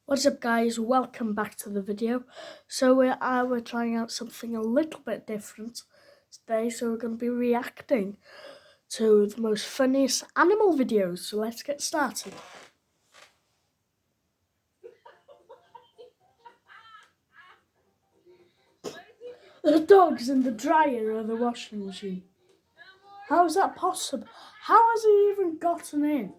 What's up guys, welcome back to the video. So we're trying out something a little bit different today, so we're going to be reacting to the most funniest animal videos. So let's get started. The dog's in the dryer or the washing machine. How is that possible? How has he even gotten in?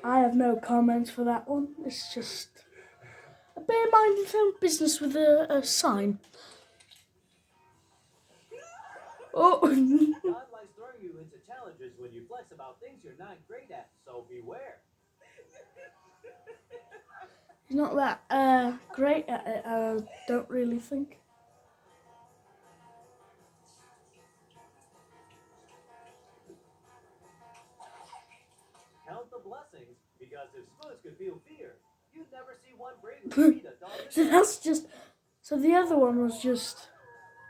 I have no comments for that one. It's just a bear minding his own business with a sign. Oh. God likes throwing you into challenges when you flex about things you're not great at, so beware. He's not that great at it, I don't really think. Count the blessings, because if Smoots could feel fear, you'd never see one brave to beat a dog. So the other one was just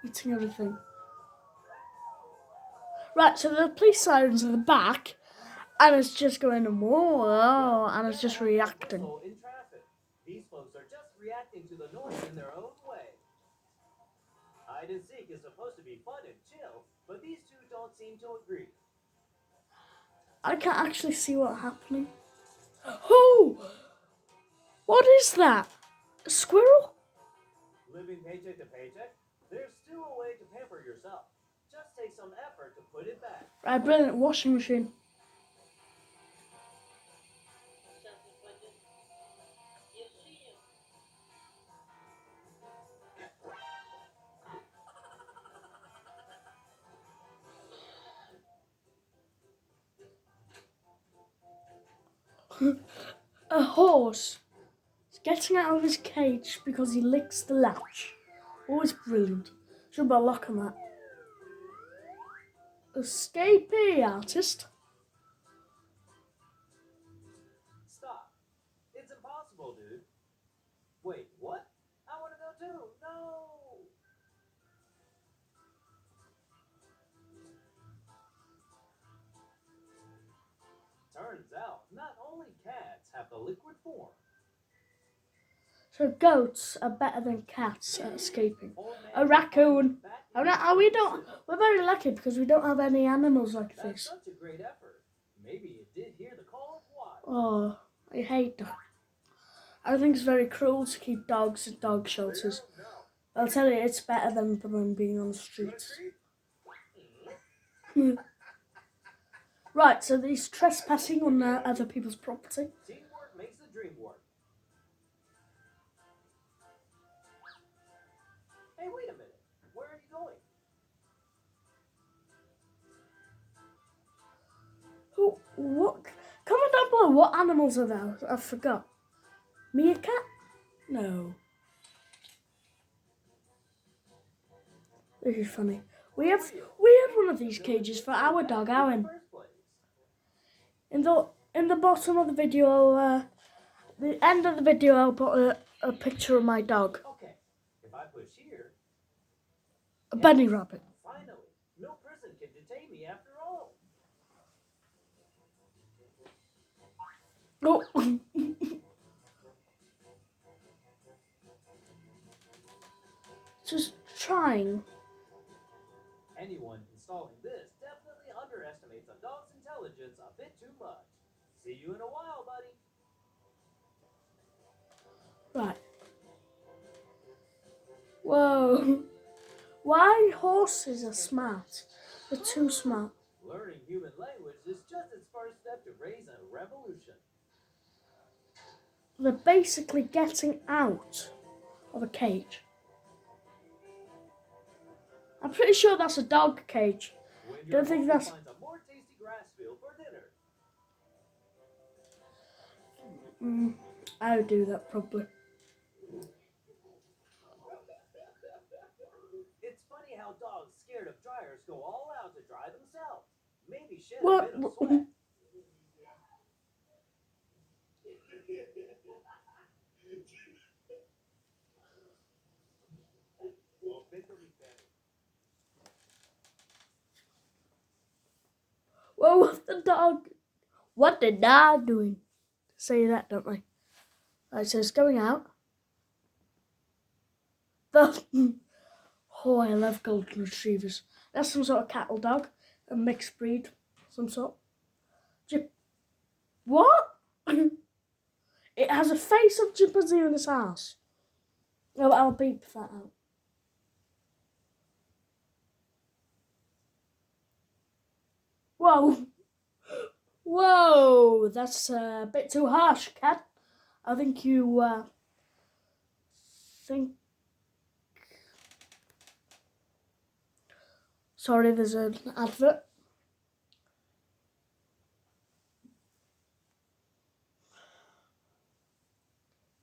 eating everything. Right, so the police sirens in the back, and it's just going whoa, and it's just reacting. In traffic. These folks are just reacting to the noise in their own way. Hide and seek is supposed to be fun and chill, but these two don't seem to agree. I can't actually see what's happening. Oh! What is that? A squirrel? Living paycheck to paycheck? There's still a way to pamper yourself. Just take some effort to put it back. Right, brilliant. Washing machine. A horse is getting out of his cage because he licks the latch. Always brilliant. Should put a lock on that. Escapee artist. Stop. It's impossible, dude. Wait, what? I want to go too. No! Turns out, not only cats have the liquid form. So goats are better than cats at escaping. A raccoon. We're very lucky because we don't have any animals like That's this. such a great effort. Maybe it did hear the call of wild. Oh, I hate dogs. I think it's very cruel to keep dogs at dog shelters. I'll tell you, it's better than them being on the streets. Right, so he's trespassing on other people's property. Teamwork makes the dream work. Hey, wait a minute. Where are you going? What? Comment down below, what animals are there? I forgot. Meerkat? No. This is funny. We had one of these cages for our dog, Owen. In the bottom of the video, the end of the video, I'll put a picture of my dog. Okay. If I push here, a bunny rabbit. Finally, no prison can detain me after all. Oh. Just trying. Anyone installing this definitely underestimates a dog's intelligence a bit too much. See you in a while, buddy. Right. Whoa. Why horses are smart? They're too smart. Learning human language is just its first step to raise a revolution. They're basically getting out of a cage. I'm pretty sure that's a dog cage. Don't think that's... a more tasty grass field for dinner. I would do that probably. It's funny how dogs scared of dryers go all out to dry themselves. Maybe shed What? a bit of sweat. Whoa, what the dog? What the dog doing? say that, don't they? Right, so it's going out. Oh, I love golden retrievers. That's some sort of cattle dog, a mixed breed, some sort. What? It has a face of chimpanzee on its ass. Oh, I'll beep that out. Whoa. Whoa, that's a bit too harsh, cat. I think you think... Sorry, there's an advert.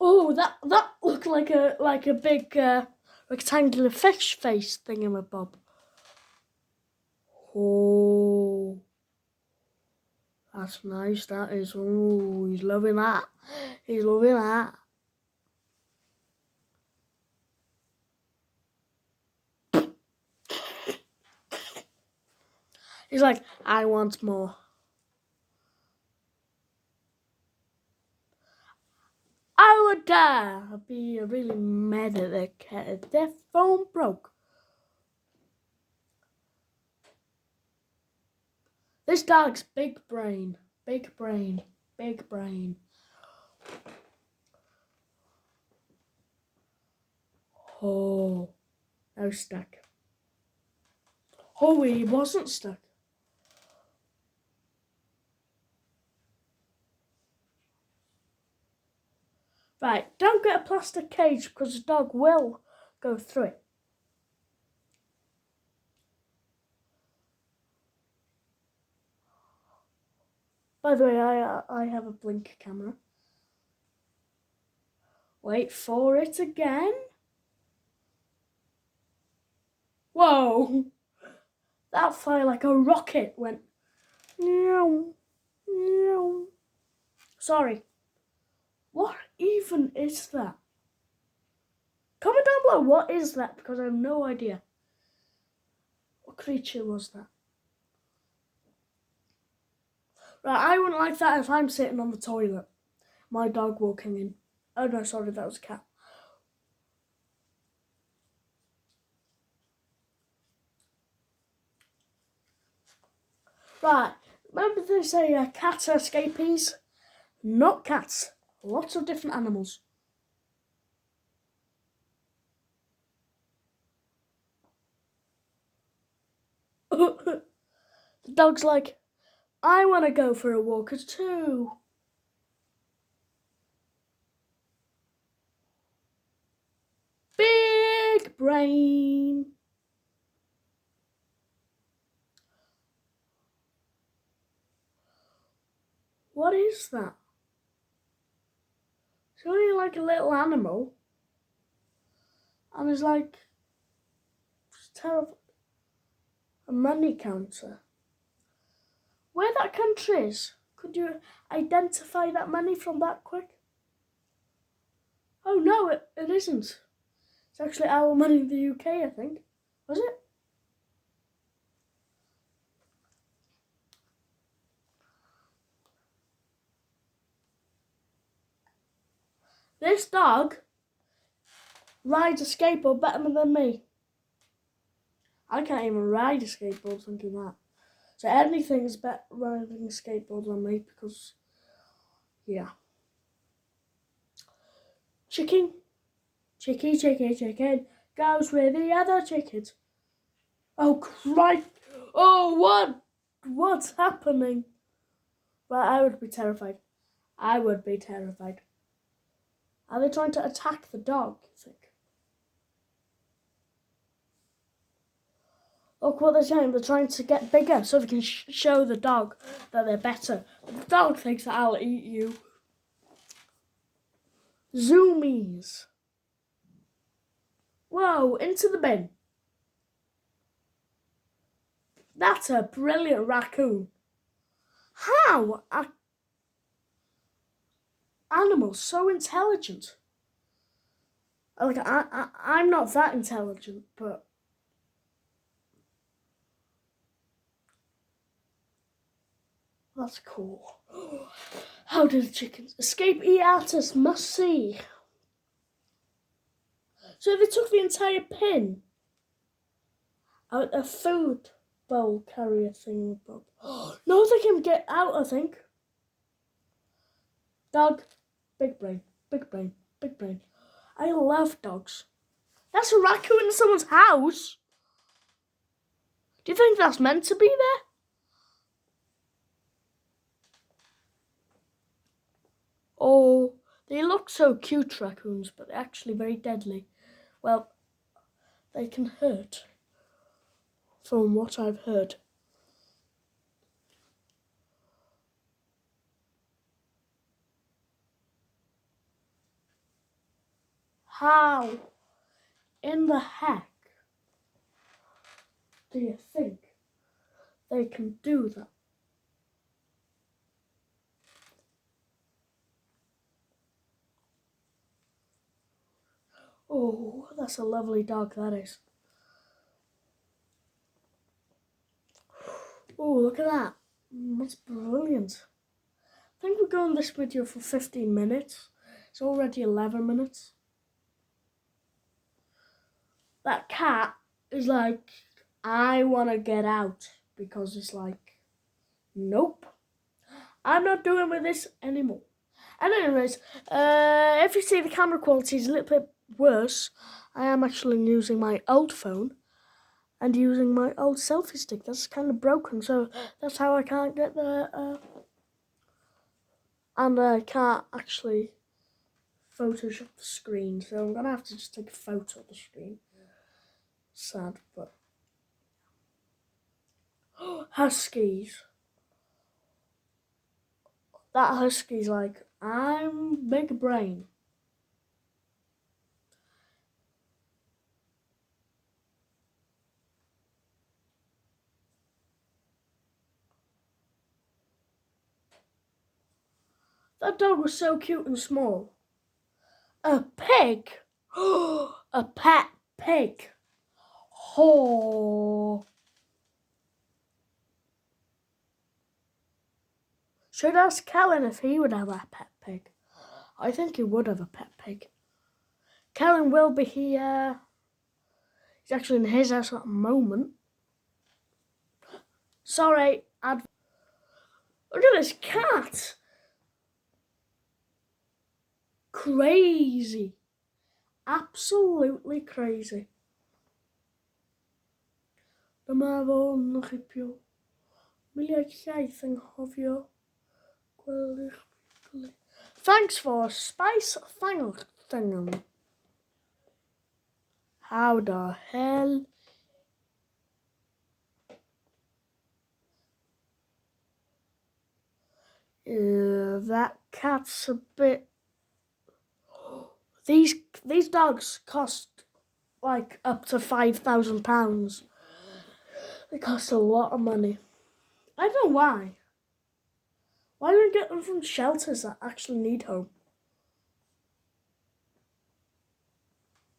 Oh, that looked like a big rectangular fish face thingamabob. Oh, that's nice. That is. Oh, he's loving that. He's loving that. He's like, I want more. I would be really mad at that cat if their phone broke. This dog's big brain. Big brain. Big brain. Oh, I was stuck. Oh, he wasn't stuck. Right, don't get a plastic cage because the dog will go through it. By the way, I have a blink camera. Wait for it again. Whoa! That fire like a rocket went. Meow, meow. Sorry. What even is that? Comment down below, what is that? Because I have no idea. What creature was that? Right, I wouldn't like that if I'm sitting on the toilet. My dog walking in. Oh no, sorry, that was a cat. Right, remember they say cats are escapees? Not cats. Lots of different animals. The dog's like, I want to go for a walk too. Big brain. What is that? It's only like a little animal. And it's like, it's terrible. A money counter. Where that country is? Could you identify that money from that quick? Oh no, it isn't. It's actually our money in the UK, I think. Was it? This dog rides a skateboard better than me. I can't even ride a skateboard, thinking that. So anything's better riding a skateboard than me because, yeah. Chicken goes with the other chickens. Oh Christ! Oh, what's happening? Well, I would be terrified. I would be terrified. Are they trying to attack the dog, you think? Look what they're saying. They're trying to get bigger so they can show the dog that they're better. But the dog thinks that I'll eat you. Zoomies. Whoa, into the bin. That's a brilliant raccoon. How are animals so intelligent? Like, I'm not that intelligent, but that's cool. How did the chickens escape? Eatus must see. So they took the entire pin out a food bowl carrier thing. No, they can get out, I think. Dog, big brain, big brain, big brain. I love dogs. That's a raccoon in someone's house. Do you think that's meant to be there? Oh, they look so cute, raccoons, but they're actually very deadly. Well, they can hurt, from what I've heard. How in the heck do you think they can do that? Oh, that's a lovely dog, that is. Oh, look at that. That's brilliant. I think we're going this video for 15 minutes. It's already 11 minutes. That cat is like, I want to get out, because it's like, nope, I'm not doing with this anymore. And anyways, if you see the camera quality is a little bit worse, I am actually using my old phone and using my old selfie stick. That's kind of broken, so that's how I can't get the, and I can't actually Photoshop the screen, so I'm going to have to just take a photo of the screen. Sad, but... Huskies. That husky's like, I'm big brain. That dog was so cute and small. A pig? A pet pig. Oh. Should ask Kellen if he would have a pet pig. I think he would have a pet pig. Kellen will be here. He's actually in his house at the moment. Sorry, look at this cat. Crazy. Absolutely crazy. Dyma fo yn rhipio. Miliau llaeth yng nghofio. Gweld eich... Thanks for spice thingam. How the hell? That cat's a bit... These dogs cost like up to £5,000. They cost a lot of money. I don't know why. Why don't we get them from shelters that actually need home?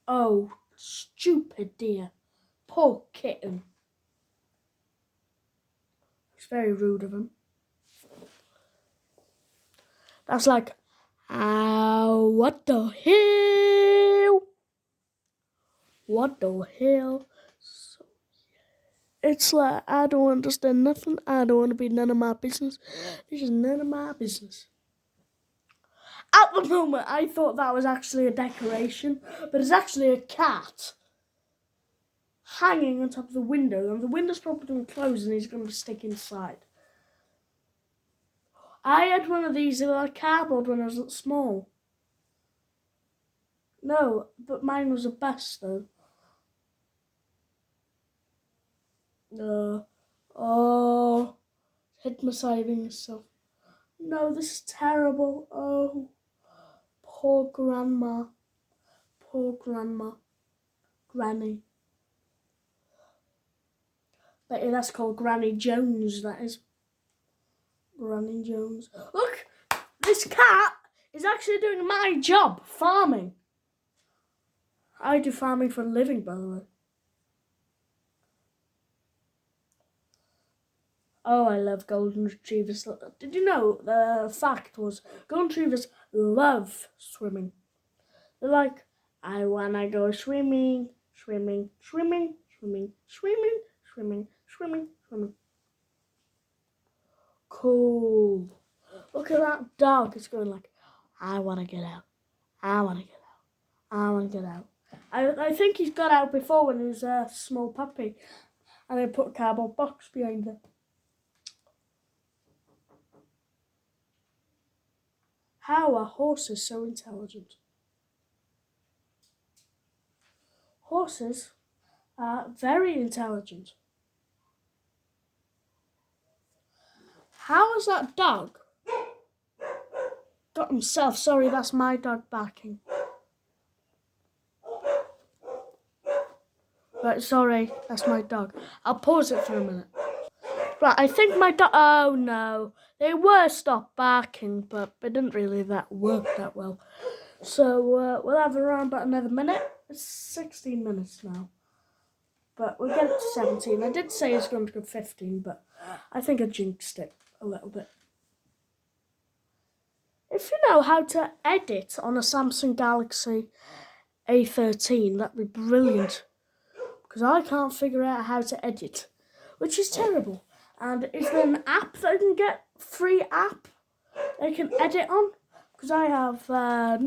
Oh, stupid dear. Poor kitten. It's very rude of him. That's like, what the hell? What the hell? So, it's like, I don't understand nothing. I don't want to be none of my business. This is none of my business. At the moment, I thought that was actually a decoration, but it's actually a cat hanging on top of the window, and the window's probably going to close and he's going to stick inside. I had one of these, they were like cardboard when I was small. No, but mine was a bus though. No. Oh, hit my saving yourself. No, this is terrible. Oh, poor grandma. Poor grandma. Granny. Bet you that's called Granny Jones, that is. Granny Jones. Look, this cat is actually doing my job, farming. I do farming for a living, by the way. Oh, I love golden retrievers. Did you know the fact was golden retrievers love swimming? They're like, I wanna go swimming, swimming, swimming, swimming, swimming, swimming, swimming, swimming. Cool. Look at that dog. It's going like, I wanna get out. I wanna get out. I wanna get out. I think he's got out before when he was a small puppy, and they put a cardboard box behind him. How are horses so intelligent? Horses are very intelligent. How has that dog got himself? Sorry, that's my dog barking. Right, sorry, that's my dog. I'll pause it for a minute. Right, I think my dog. Oh no, they were stopped barking, but they didn't really work that well. So we'll have around about another minute. It's 16 minutes now, but we'll get it to 17. I did say it's going to go 15, but I think I jinxed it a little bit. If you know how to edit on a Samsung Galaxy A13, that'd be brilliant. Because I can't figure out how to edit, which is terrible. And is there an app that I can get? Free app I can edit on? Because I have I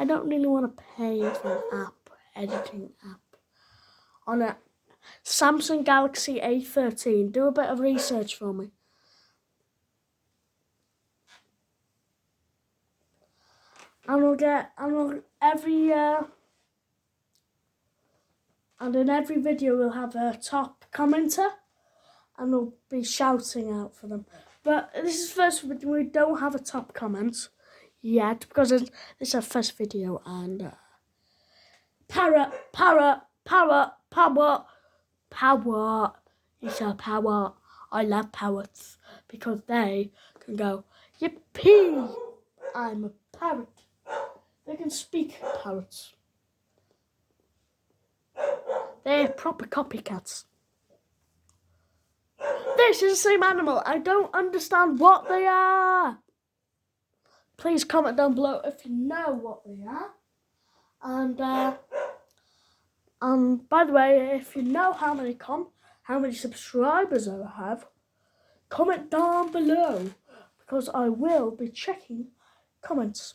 don't really want to pay for an editing app on a Samsung Galaxy A13. Do a bit of research for me. And in every video we'll have a top commenter, and we'll be shouting out for them. But this is first video. We don't have a top comment yet because this is our first video. And power. It's a power. I love parrots because they can go yippee. I'm a parrot. They can speak, parrots. They're proper copycats. This is the same animal. I don't understand what they are. Please comment down below if you know what they are. And by the way, if you know how many subscribers I have, comment down below because I will be checking comments.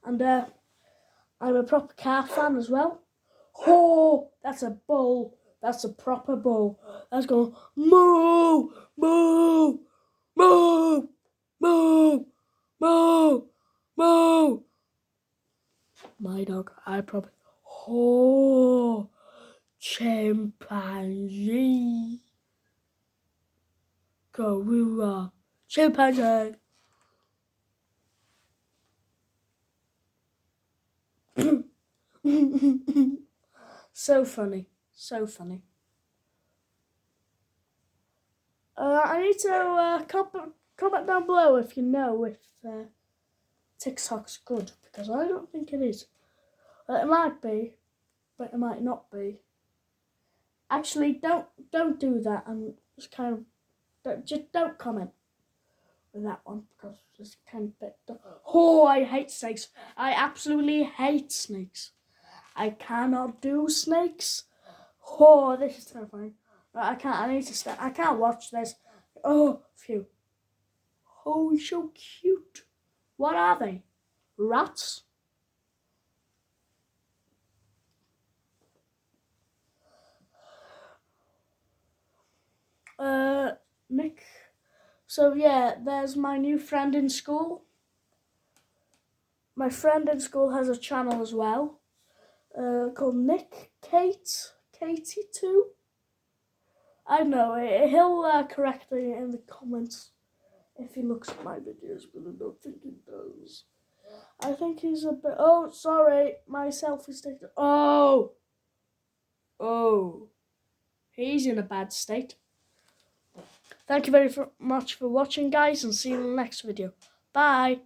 And I'm a proper car fan as well. Oh, that's a bull. That's a proper bull. That's going moo, moo, moo, moo, moo, moo. My dog, I probably. Oh, chimpanzee. Gorilla. Chimpanzee. So funny. So funny. I need to comment down below if you know if TikTok's good, because I don't think it is. It might be, but it might not be. Actually, don't do that, and just kind of don't comment with that one because it's kind of bit. Oh, I hate snakes. I absolutely hate snakes. I cannot do snakes. Oh, this is terrifying. Right, I can't. I need to stop. I can't watch this. Oh, phew. Oh, he's so cute. What are they? Rats? Nick. So yeah, there's my new friend in school. My friend in school has a channel as well, called Nick Katie 2. I don't know. He'll correct me in the comments if he looks at my videos, but I don't think he does. I think he's a bit. Oh, sorry, my selfie stick. Oh, he's in a bad state. Thank you very much for watching, guys, and see you in the next video. Bye.